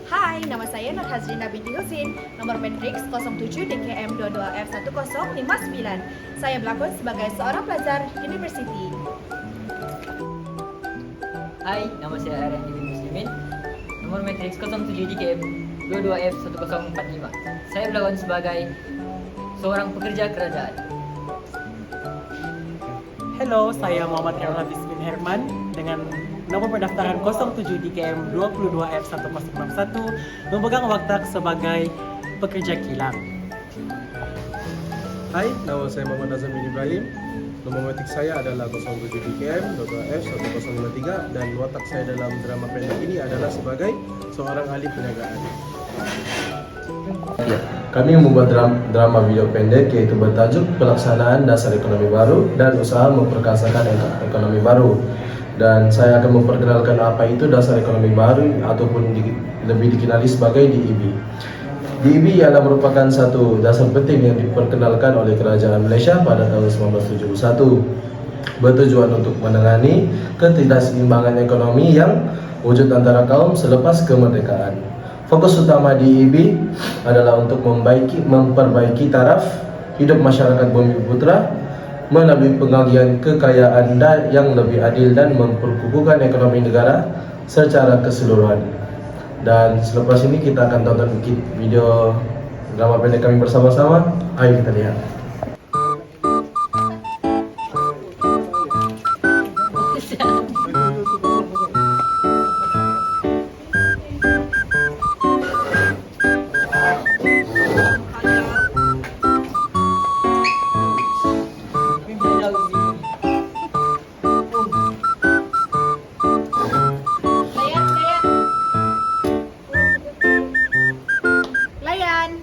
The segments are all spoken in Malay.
Hai, nama saya Nur Hazrina binti Husin, nomor matriks 07 DKM 22F1059. Saya berlakon sebagai seorang pelajar universiti. Hai, nama saya Aryan Ibn Muslimin, nomor matriks 07 DKM 22F1045. Saya berlakon sebagai seorang pekerja kerajaan. Halo, saya Muhammad Hafiz bin Herman dengan nomor pendaftaran 07 DKM 22F1061 memegang watak sebagai pekerja kilang. Hai, nama saya Muhammad Azam bin Ibrahim. Nomor matriks saya adalah 07 DKM 22F1053 dan watak saya dalam drama pendek ini adalah sebagai seorang ahli perniagaan. Kami membuat drama video pendek yaitu bertajuk Pelaksanaan Dasar Ekonomi Baru dan Usaha Memperkasakan Ekonomi Baru. Dan saya akan memperkenalkan apa itu dasar ekonomi baru ataupun lebih dikenali sebagai DEB. DEB ialah merupakan satu dasar penting yang diperkenalkan oleh Kerajaan Malaysia pada tahun 1971, bertujuan untuk menangani ketidakseimbangan ekonomi yang wujud antara kaum selepas kemerdekaan. Fokus utama DEB adalah untuk memperbaiki taraf hidup masyarakat Bumiputra melalui pengalihan kekayaan yang lebih adil dan memperkukuhkan ekonomi negara secara keseluruhan. Dan selepas ini kita akan tonton video drama pendek kami bersama-sama. Ayo kita lihat. Layan.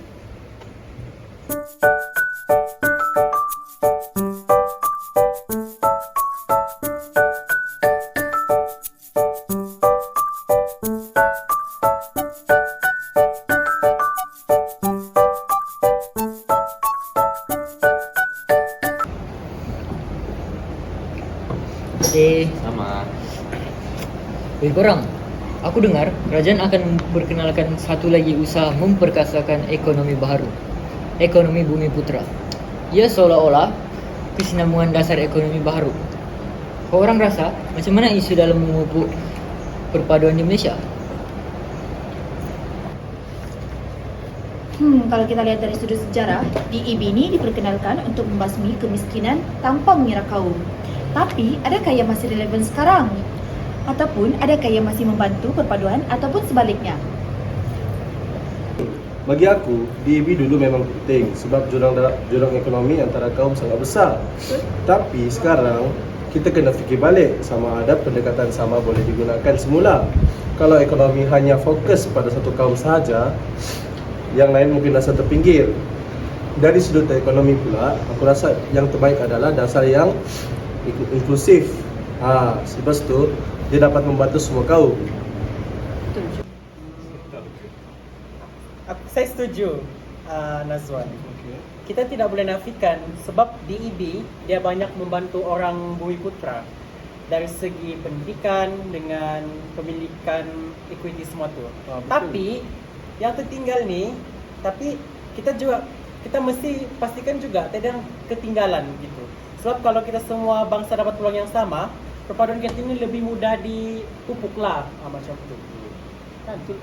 Oke, sama. Wih korang, aku dengar kerajaan akan memperkenalkan satu lagi usaha memperkasakan ekonomi baru, ekonomi Bumiputra. Ia seolah-olah kesinambungan dasar ekonomi baru. Kau orang rasa macam mana isu dalam memupuk perpaduan di Malaysia? Kalau kita lihat dari sudut sejarah, DEB ini diperkenalkan untuk membasmi kemiskinan tanpa mengira kaum. Tapi, adakah ia masih relevan sekarang? Ataupun adakah ia masih membantu perpaduan ataupun sebaliknya? Bagi aku, DEB dulu memang penting sebab jurang ekonomi antara kaum sangat besar. Tapi sekarang kita kena fikir balik sama ada pendekatan sama boleh digunakan semula. Kalau ekonomi hanya fokus pada satu kaum sahaja, yang lain mungkin rasa terpinggir. Dari sudut ekonomi pula, aku rasa yang terbaik adalah dasar yang inklusif. Sebab itu dia dapat membantu semua kaum. Saya setuju, Nazwan. Kita tidak boleh nafikan sebab DEB dia banyak membantu orang Bumiputra dari segi pendidikan dengan pemilikan equity semua tu. Tapi yang tertinggal ni, tapi kita mesti pastikan juga tidak ketinggalan gitu. Sebab kalau kita semua bangsa dapat peluang yang sama, perpaduan kita ini lebih mudah dipupuk lah, macam tu. Kan tu.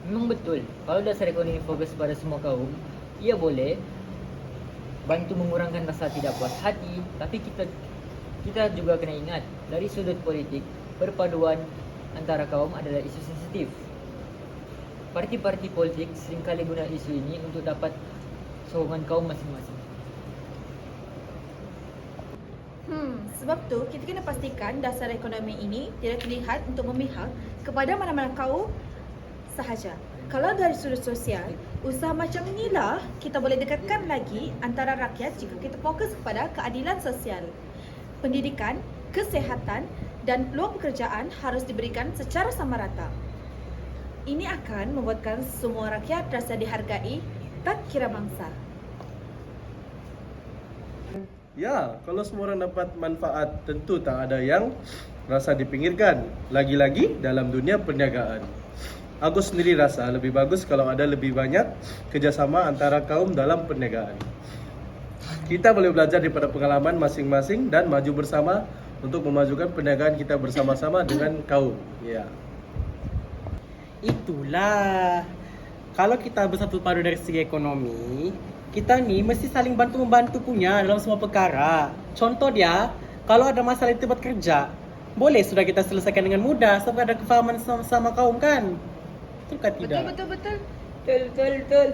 Memang betul, kalau dasar ekonomi fokus pada semua kaum, ia boleh bantu mengurangkan rasa tidak puas hati. Tapi kita juga kena ingat, dari sudut politik, perpaduan antara kaum adalah isu sensitif. Parti-parti politik seringkali guna isu ini untuk dapat sokongan kaum masing-masing. Sebab tu kita kena pastikan dasar ekonomi ini tidak terlihat untuk memihak kepada mana-mana kaum sahaja. Kalau dari sudut sosial, usaha macam inilah kita boleh dekatkan lagi antara rakyat jika kita fokus kepada keadilan sosial. Pendidikan, kesihatan dan peluang pekerjaan harus diberikan secara sama rata. Ini akan membuatkan semua rakyat rasa dihargai tak kira bangsa. Ya, kalau semua orang dapat manfaat, tentu tak ada yang rasa dipinggirkan. Lagi-lagi dalam dunia perniagaan. Aku sendiri rasa lebih bagus kalau ada lebih banyak kerjasama antara kaum dalam perniagaan. Kita boleh belajar daripada pengalaman masing-masing dan maju bersama untuk memajukan perniagaan kita bersama-sama dengan kaum. Ya. Itulah. Kalau kita bersatu padu dari segi ekonomi, kita ni mesti saling bantu-membantu punya dalam semua perkara. Contoh dia, kalau ada masalah di tempat kerja, boleh sudah kita selesaikan dengan mudah sebab ada kefahaman sama kaum kan? Betul ke tidak? Betul. Betul.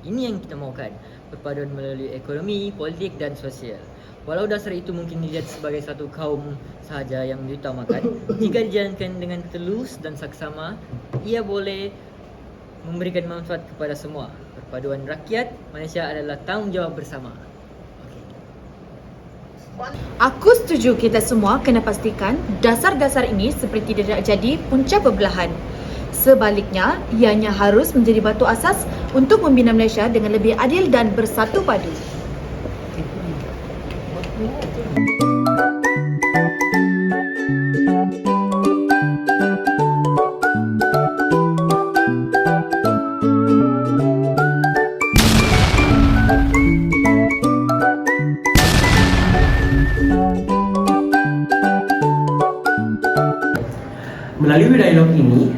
Ini yang kita mahukan. Perpaduan melalui ekonomi, politik dan sosial. Walau dasar itu mungkin dilihat sebagai satu kaum sahaja yang diutamakan, jika dijalankan dengan tulus dan saksama, ia boleh memberikan manfaat kepada semua. Perpaduan rakyat Malaysia adalah tanggungjawab bersama. Aku setuju kita semua kena pastikan dasar-dasar ini seperti tidak jadi punca perbelahan. Sebaliknya, ianya harus menjadi batu asas untuk membina Malaysia dengan lebih adil dan bersatu padu. Melalui dialog ini,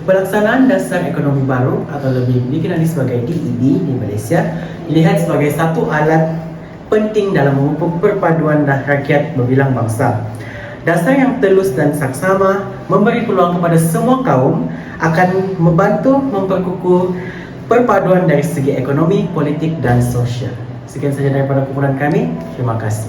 pelaksanaan dasar ekonomi baru atau lebih dikenali sebagai DEB di Malaysia dilihat sebagai satu alat penting dalam memupuk perpaduan rakyat berbilang bangsa. Dasar yang telus dan saksama memberi peluang kepada semua kaum akan membantu memperkukuh perpaduan dari segi ekonomi, politik dan sosial. Sekian saja daripada kumpulan kami. Terima kasih.